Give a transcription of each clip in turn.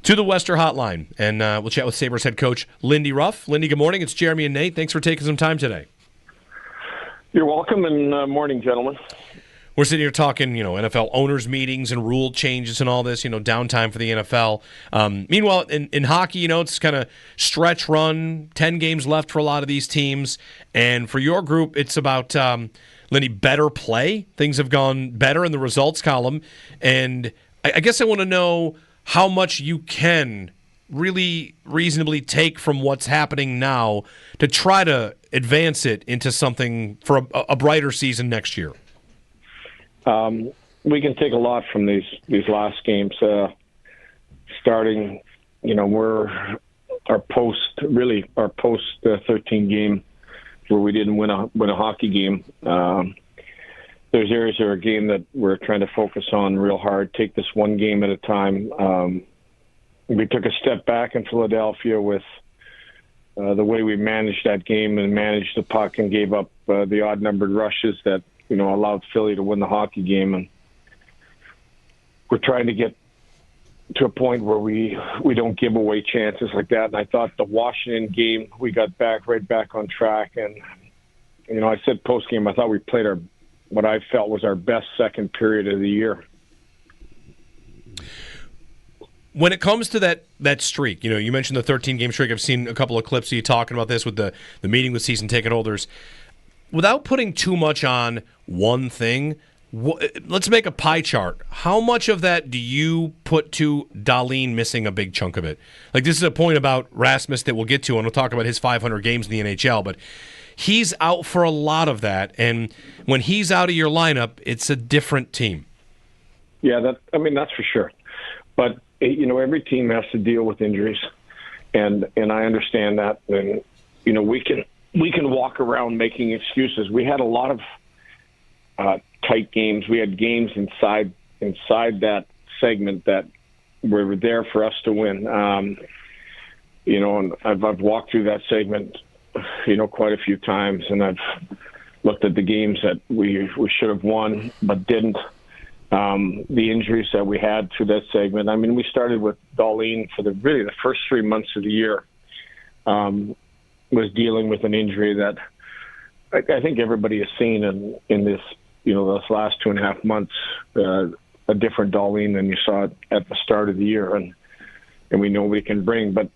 to the Wester Hotline, and we'll chat with Sabres head coach Lindy Ruff. Lindy, good morning. It's Jeremy and Nate. Thanks for taking some time today. You're welcome, and morning, gentlemen. We're sitting here talking, NFL owners' meetings and rule changes and all this, downtime for the NFL. Meanwhile, in hockey, it's kind of stretch run, 10 games left for a lot of these teams. And for your group, it's about, Lindy, better play. Things have gone better in the results column. And I guess I want to know how much you can really reasonably take from what's happening now to try to advance it into something for a brighter season next year. We can take a lot from these last games. Starting, we're our post 13 game where we didn't win a hockey game. There's areas of our game that we're trying to focus on real hard. Take this one game at a time. We took a step back in Philadelphia with the way we managed that game and managed the puck and gave up the odd-numbered rushes that allowed Philly to win the hockey game. And we're trying to get to a point where we don't give away chances like that. And I thought the Washington game, we got right back on track. And, I said post-game, I thought we played what I felt was our best second period of the year. When it comes to that streak, you mentioned the 13-game streak. I've seen a couple of clips of you talking about this with the meeting with season ticket holders. Without putting too much on one thing, let's make a pie chart. How much of that do you put to Dahlin missing a big chunk of it? Like, this is a point about Rasmus that we'll get to, and we'll talk about his 500 games in the NHL, but he's out for a lot of that, and when he's out of your lineup, it's a different team. Yeah, that's for sure. But, every team has to deal with injuries, and I understand that, and, we can walk around making excuses. We had a lot of tight games. We had games inside that segment that were there for us to win. And I've walked through that segment, quite a few times, and I've looked at the games that we should have won but didn't. The injuries that we had through that segment. I mean, we started with Dahlin for the first 3 months of the year. Was dealing with an injury that I think everybody has seen in this, those last 2.5 months, a different Dahlin than you saw at the start of the year, and we know we can bring. But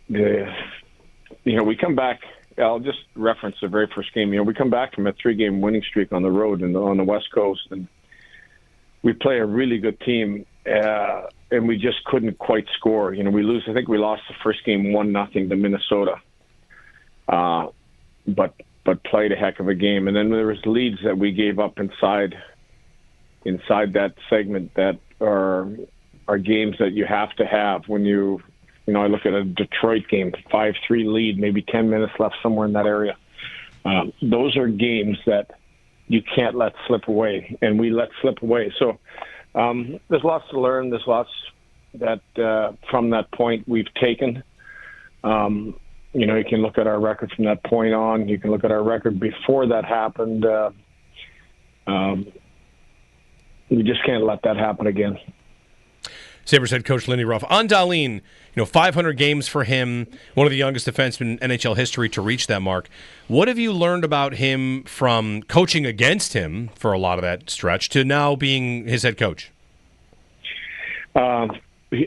we come back. I'll just reference the very first game. We come back from a 3-game winning streak on the road and on the West Coast, and we play a really good team, and we just couldn't quite score. We lose. I think we lost the first game 1-0 to Minnesota. But played a heck of a game. And then there was leads that we gave up inside that segment that are games that you have to have when I look at a Detroit game, 5-3 lead, maybe 10 minutes left somewhere in that area. Those are games that you can't let slip away, and we let slip away. So there's lots to learn. There's lots that from that point we've taken. You can look at our record from that point on. You can look at our record before that happened. We just can't let that happen again. Sabres head coach Lindy Ruff. On Dahlin, 500 games for him, one of the youngest defensemen in NHL history to reach that mark. What have you learned about him from coaching against him for a lot of that stretch to now being his head coach?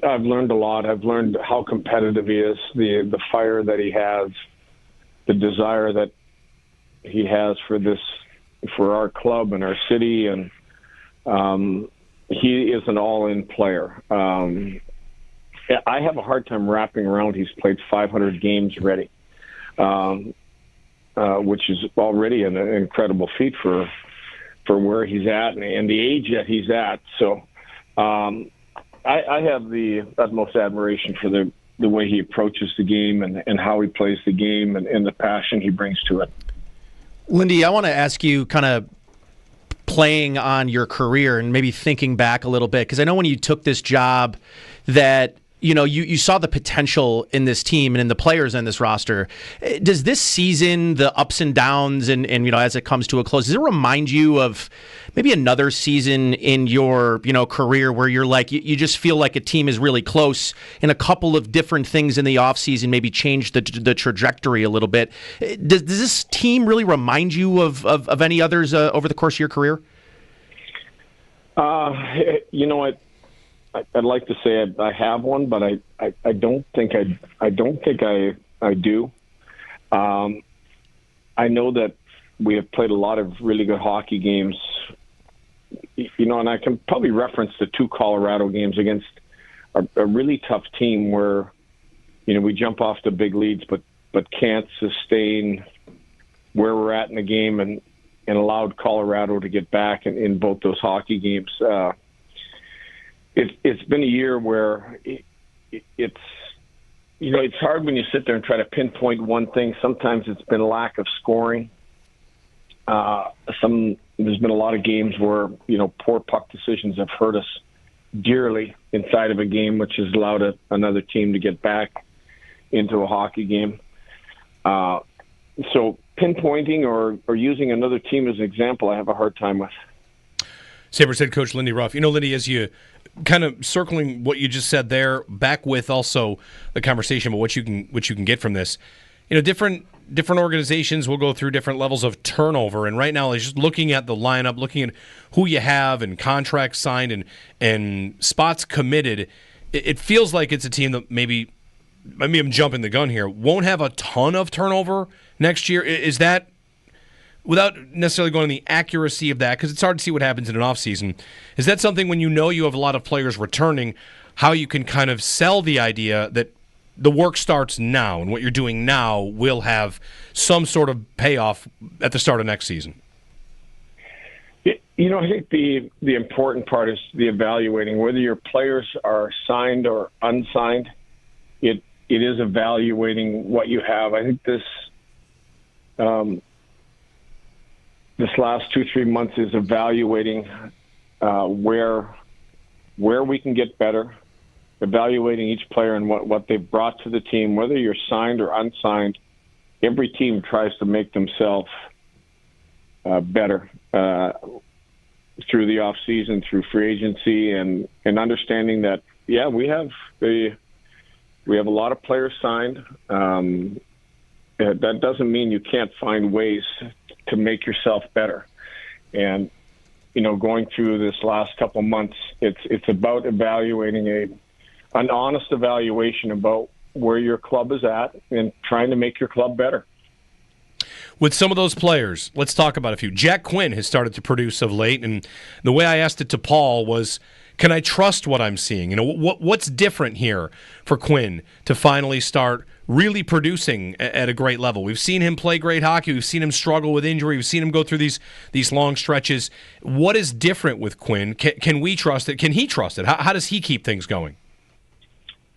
I've learned a lot. I've learned how competitive he is, the fire that he has, the desire that he has for our club and our city, and he is an all-in player. I have a hard time wrapping around he's played 500 games already, which is already an incredible feat for where he's at and the age that he's at. So I have the utmost admiration for the way he approaches the game and how he plays the game and the passion he brings to it. Lindy, I want to ask you kind of playing on your career and maybe thinking back a little bit, because I know when you took this job that you saw the potential in this team and in the players in this roster. Does this season, the ups and downs, and as it comes to a close, does it remind you of maybe another season in your career where you're like you just feel like a team is really close, and a couple of different things in the offseason maybe changed the trajectory a little bit? Does this team really remind you of any others over the course of your career? I'd like to say I have one, but I don't think I do. I know that we have played a lot of really good hockey games, and I can probably reference the 2 Colorado games against a really tough team where, we jump off the big leads, but can't sustain where we're at in the game and allowed Colorado to get back in both those hockey games. It's been a year where it's hard when you sit there and try to pinpoint one thing. Sometimes it's been lack of scoring. There's been a lot of games where poor puck decisions have hurt us dearly inside of a game, which has allowed another team to get back into a hockey game. So pinpointing or using another team as an example, I have a hard time with. Sabres head coach Lindy Ruff. Lindy, as you kind of circling what you just said there, back with also the conversation about what you can get from this. Different organizations will go through different levels of turnover, and right now, just looking at the lineup, looking at who you have and contracts signed and spots committed, it feels like it's a team that maybe I'm jumping the gun here, won't have a ton of turnover next year. Is that, without necessarily going to the accuracy of that, because it's hard to see what happens in an offseason, is that something when you have a lot of players returning, how you can kind of sell the idea that the work starts now and what you're doing now will have some sort of payoff at the start of next season? I think the important part is the evaluating. Whether your players are signed or unsigned, it is evaluating what you have. I think this last 2-3 months is evaluating where we can get better, evaluating each player and what they've brought to the team. Whether you're signed or unsigned, every team tries to make themselves better through the off season, through free agency, and understanding that we have a lot of players signed. That doesn't mean you can't find ways to make yourself better. And going through this last couple months, it's about evaluating an honest evaluation about where your club is at and trying to make your club better. With some of those players, let's talk about a few. Jack Quinn has started to produce of late, and the way I asked it to Paul was, can I trust what I'm seeing? What's different here for Quinn to finally start really producing at a great level? We've seen him play great hockey. We've seen him struggle with injury. We've seen him go through these long stretches. What is different with Quinn? Can we trust it? Can he trust it? How does he keep things going?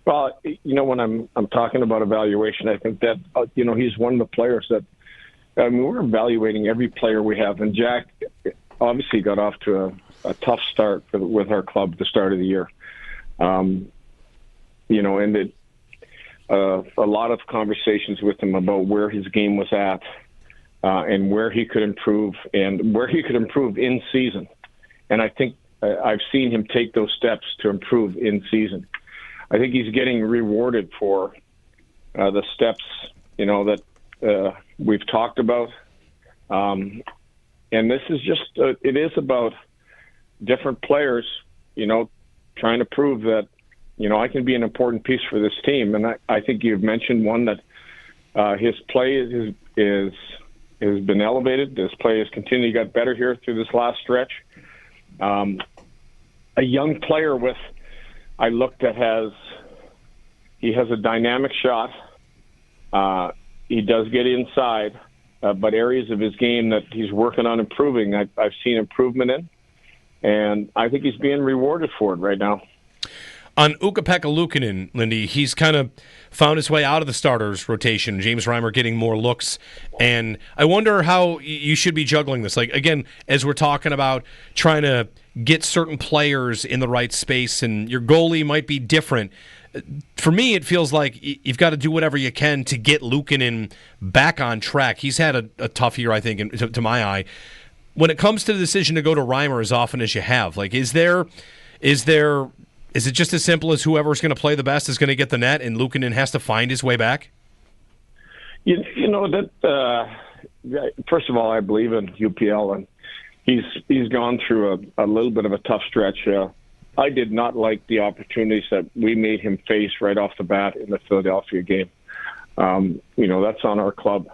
Well, when I'm talking about evaluation, I think that he's one of the players that we're evaluating every player we have, and Jack obviously got off to a tough start with our club at the start of the year. And a lot of conversations with him about where his game was at and where he could improve in season. And I think I've seen him take those steps to improve in season. I think he's getting rewarded for the steps, that we've talked about. And this is just, it is about different players, trying to prove that, I can be an important piece for this team. And I think you've mentioned one that his play has been elevated. His play has continued to get better here through this last stretch. A young player he has a dynamic shot. He does get inside, but areas of his game that he's working on improving, I've seen improvement in. And I think he's being rewarded for it right now. On Ukko-Pekka Luukkonen, Lindy, he's kind of found his way out of the starters rotation. James Reimer getting more looks. And I wonder how you should be juggling this. Like, again, as we're talking about trying to get certain players in the right space, and your goalie might be different. For me, it feels like you've got to do whatever you can to get Luukkonen back on track. He's had a tough year, I think, to my eye. When it comes to the decision to go to Reimer as often as you have, like, is it just as simple as whoever's going to play the best is going to get the net, and Luukkonen has to find his way back? You know that. First of all, I believe in UPL, and he's gone through a little bit of a tough stretch. I did not like the opportunities that we made him face right off the bat in the Philadelphia game. That's on our club.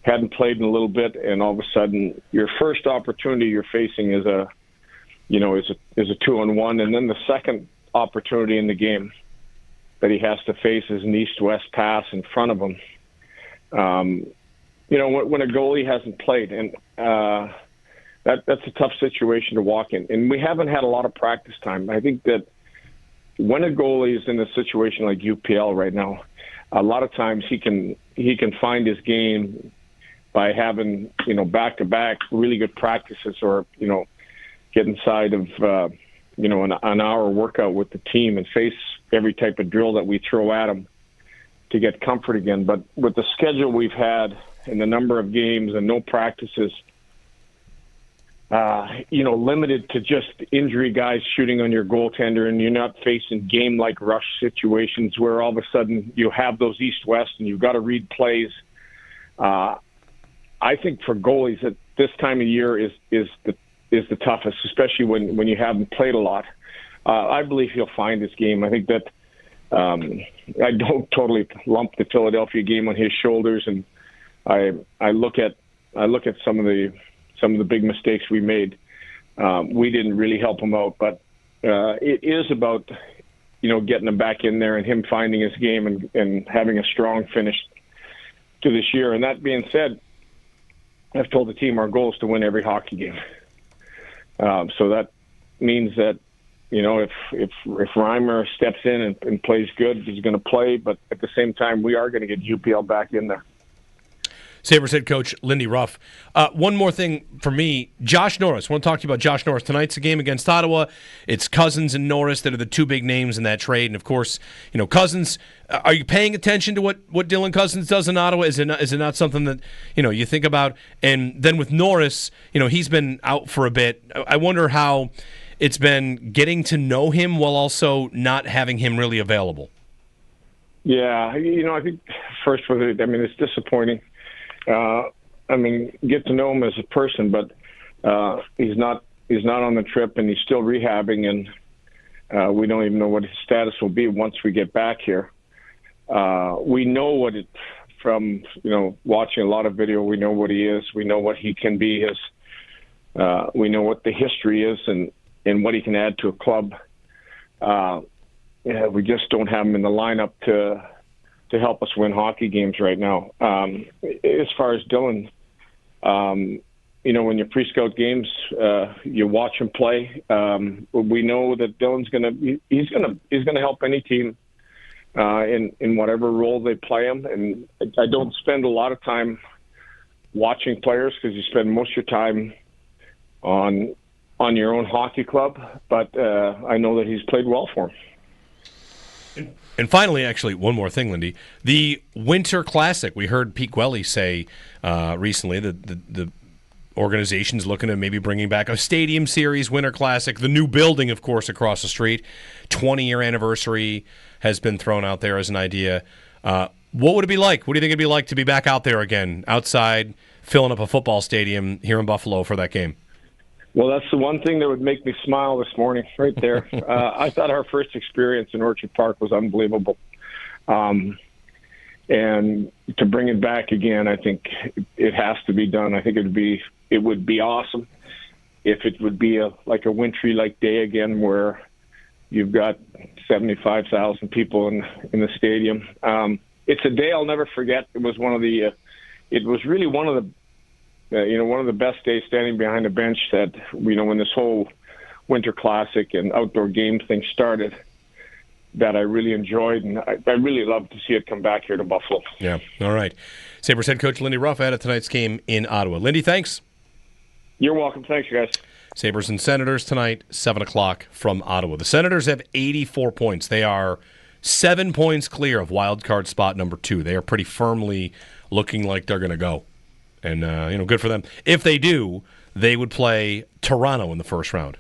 Hadn't played in a little bit, and all of a sudden, your first opportunity you're facing is a 2-on-1, and then the second opportunity in the game that he has to face is an east-west pass in front of him. When a goalie hasn't played, and that's a tough situation to walk in. And we haven't had a lot of practice time. I think that when a goalie is in a situation like UPL right now, a lot of times he can find his game by having back-to-back really good practices, or get inside of an hour workout with the team and face every type of drill that we throw at him to get comfort again. But with the schedule we've had and the number of games and no practices, limited to just injury guys shooting on your goaltender, and you're not facing game-like rush situations where all of a sudden you have those east-west and you've got to read plays. I think for goalies at this time of year is the toughest, especially when you haven't played a lot. I believe he'll find his game. I think that I don't totally lump the Philadelphia game on his shoulders, and I look at some of the big mistakes we made. We didn't really help him out, but it is about getting him back in there and him finding his game and having a strong finish to this year. And that being said, I've told the team our goal is to win every hockey game. So that means that, if Reimer steps in and plays good, he's going to play. But at the same time, we are going to get UPL back in there. Sabres head coach Lindy Ruff. One more thing for me, Josh Norris. I want to talk to you about Josh Norris. Tonight's a game against Ottawa. It's Cousins and Norris that are the two big names in that trade. And, of course, Cousins, are you paying attention to what Dylan Cousins does in Ottawa? Is it not something that, you think about? And then with Norris, he's been out for a bit. I wonder how it's been getting to know him while also not having him really available. Yeah, I think first it's disappointing. Get to know him as a person, but he's not on the trip, and he's still rehabbing, and we don't even know what his status will be once we get back here. We know from watching a lot of video. We know what he is. We know what he can be. We know what the history is and what he can add to a club. We just don't have him in the lineup to help us win hockey games right now. As far as Dylan, when you pre-scout games, you watch him play. We know that Dylan's he's gonna help any team in whatever role they play him. And I don't spend a lot of time watching players because you spend most of your time on your own hockey club. But I know that he's played well for him. And finally, actually, one more thing, Lindy. The Winter Classic. We heard Pete Gwelly say recently that the organization's looking at maybe bringing back a stadium series Winter Classic. The new building, of course, across the street. 20-year anniversary has been thrown out there as an idea. What would it be like? What do you think it'd be like to be back out there again, outside, filling up a football stadium here in Buffalo for that game? Well, that's the one thing that would make me smile this morning, right there. I thought our first experience in Orchard Park was unbelievable. And to bring it back again, I think it has to be done. I think it would be awesome if it would be like a wintry-like day again where you've got 75,000 people in the stadium. It's a day I'll never forget. It was really one of the one of the best days standing behind a bench that, when this whole Winter Classic and outdoor game thing started. that I really enjoyed, and I really love to see it come back here to Buffalo. Yeah, all right. Sabres head coach Lindy Ruff added tonight's game in Ottawa. Lindy, thanks. You're welcome. Thanks, guys. Sabres and Senators tonight, 7 o'clock from Ottawa. The Senators have 84 points. They are 7 points clear of wild card spot number 2. They are pretty firmly looking like they're going to go. And, good for them. If they do, they would play Toronto in the first round.